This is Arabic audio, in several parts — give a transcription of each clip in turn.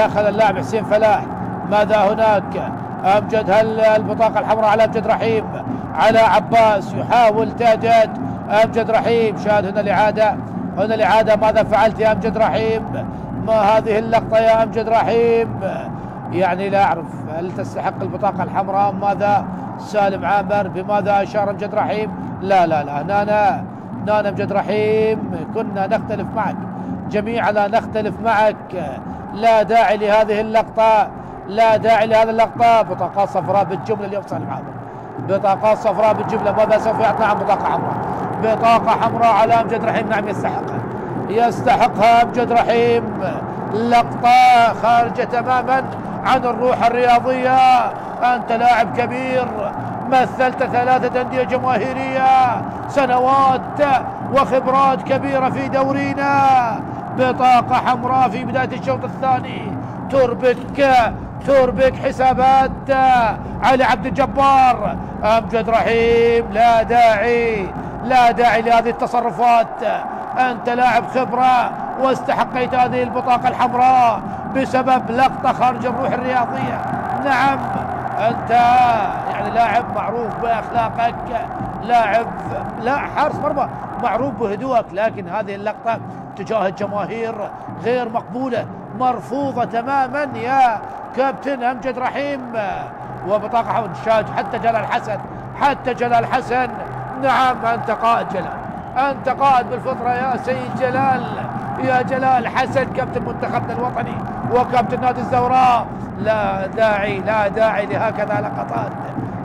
أخذ اللاعب حسين فلاح. ماذا هناك؟ أمجد، هل البطاقة الحمراء على أمجد رحيم، على عباس، يحاول تهدد أمجد رحيم. شاهد هنا الإعادة، هنا الإعادة. ماذا فعلت يا أمجد رحيم؟ ما هذه اللقطة يا أمجد رحيم؟ يعني لا أعرف هل تستحق البطاقة الحمراء؟ ماذا سالم عامر؟ بماذا أشار أمجد رحيم؟ لا لا لا، هنا أمجد رحيم كنا نختلف معك جميعا، لا نختلف معك. لا داعي لهذه اللقطة، لا داعي لهذه اللقطة. بطاقات صفراء بالجملة اليوم سالم عامر، بطاقات صفراء بالجملة. ماذا سوف يعطي؟ نعم بطاقة حمراء، بطاقة حمراء على أمجد رحيم. نعم يستحقها أمجد رحيم. لقطة خارجة تماما عن الروح الرياضية. أنت لاعب كبير، مثلت 3 أندية جماهيرية، سنوات وخبرات كبيرة في دورينا. بطاقة حمراء في بداية الشوط الثاني تربك حسابات علي عبد الجبار. أمجد رحيم لا داعي لهذه التصرفات. أنت لاعب خبرة واستحقيت هذه البطاقة الحمراء بسبب لقطة خارج الروح الرياضية. نعم أنت يعني لاعب معروف بأخلاقك، لا حارس مرمى معروف بهدوءك، لكن هذه اللقطة تجاه الجماهير غير مقبولة، مرفوضة تماما يا كابتن أمجد رحيم. وبطاقة حمراء. شاهد حتى جلال حسن. نعم أنت قائد أنت قائد بالفطرة يا سيد جلال حسن، كابتن منتخبنا الوطني وكابتن نادي الزوراء. لا داعي لهكذا لقطات،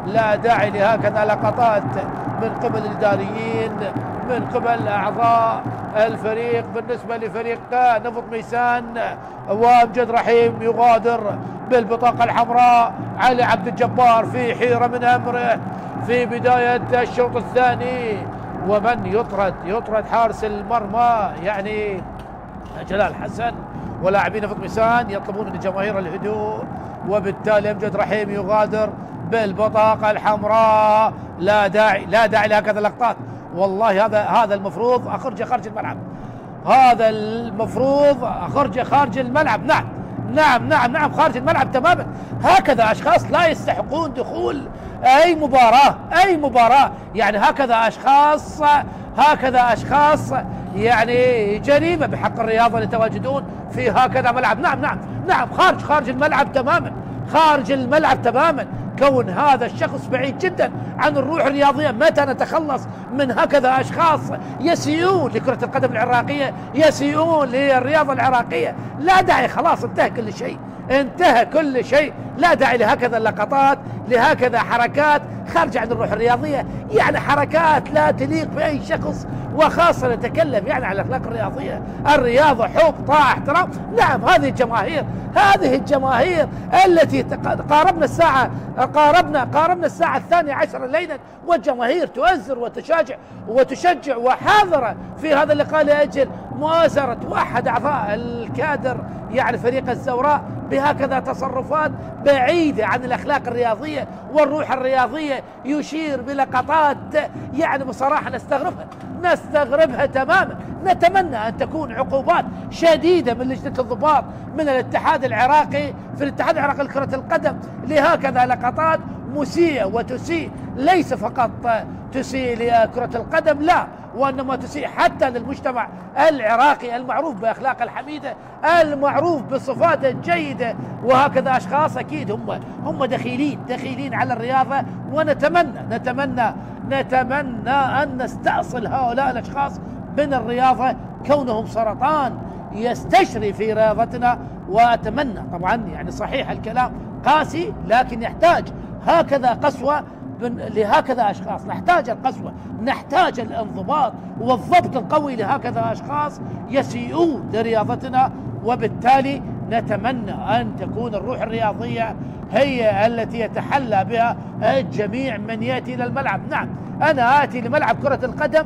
لا داعي لهكذا لقطات من قبل الإداريين، من قبل أعضاء الفريق. بالنسبة لفريق نفط ميسان، وأمجد رحيم يغادر بالبطاقة الحمراء. علي عبد الجبار في حيرة من أمره في بداية الشوط الثاني. ومن يطرد حارس المرمى يعني جلال حسن. ولاعبين نفط ميسان يطلبون من الجماهير الهدوء، وبالتالي أمجد رحيم يغادر بالبطاقة الحمراء. لا داعي لهكذا اللقطات. والله هذا المفروض أخرج خارج الملعب، هذا المفروض أخرج خارج الملعب. نعم خارج الملعب تماما. هكذا أشخاص لا يستحقون دخول أي مباراة. يعني هكذا أشخاص يعني جريمة بحق الرياضة اللي يتواجدون في هكذا ملعب. نعم خارج الملعب تماما. كون هذا الشخص بعيد جدا عن الروح الرياضية. متى نتخلص من هكذا أشخاص يسيئون لكرة القدم العراقية، يسيئون للرياضة العراقية؟ لا داعي، خلاص انتهى كل شيء. لا داعي لهكذا اللقطات، لهكذا حركات خارجة عن الروح الرياضية. يعني حركات لا تليق بأي شخص، وخاصة نتكلم يعني على الأخلاق الرياضية. الرياضة حب، طاعة، احترام. نعم هذه الجماهير التي قاربنا الساعة 12 ليلا، والجماهير تؤزر وتشجع وحاضرة في هذا اللقاء لأجل مؤازرة واحد أعضاء الكادر يعني فريق الزوراء بهكذا تصرفات بعيدة عن الأخلاق الرياضية والروح الرياضية. يشير بلقطات يعني بصراحة نستغربها تماما. نتمنى أن تكون عقوبات شديدة من لجنة الضباط من الاتحاد العراقي لكرة القدم لهكذا لقطات مسيئة وتسيء، ليس فقط تسيء لكرة القدم، لا، وإنما تسيء حتى للمجتمع العراقي المعروف بأخلاق الحميدة، المعروف بالصفات الجيدة. وهكذا أشخاص أكيد هم دخيلين على الرياضة. ونتمنى أن نستأصل هؤلاء الأشخاص من الرياضة، كونهم سرطان يستشري في رياضتنا. وأتمنى طبعا يعني صحيح الكلام قاسي، لكن يحتاج هكذا قسوة لهكذا أشخاص. نحتاج القسوة، نحتاج الانضباط والضبط القوي لهكذا أشخاص يسيئون لرياضتنا. وبالتالي نتمنى أن تكون الروح الرياضية هي التي يتحلى بها جميع من يأتي إلى الملعب. نعم أنا آتي لملعب كرة القدم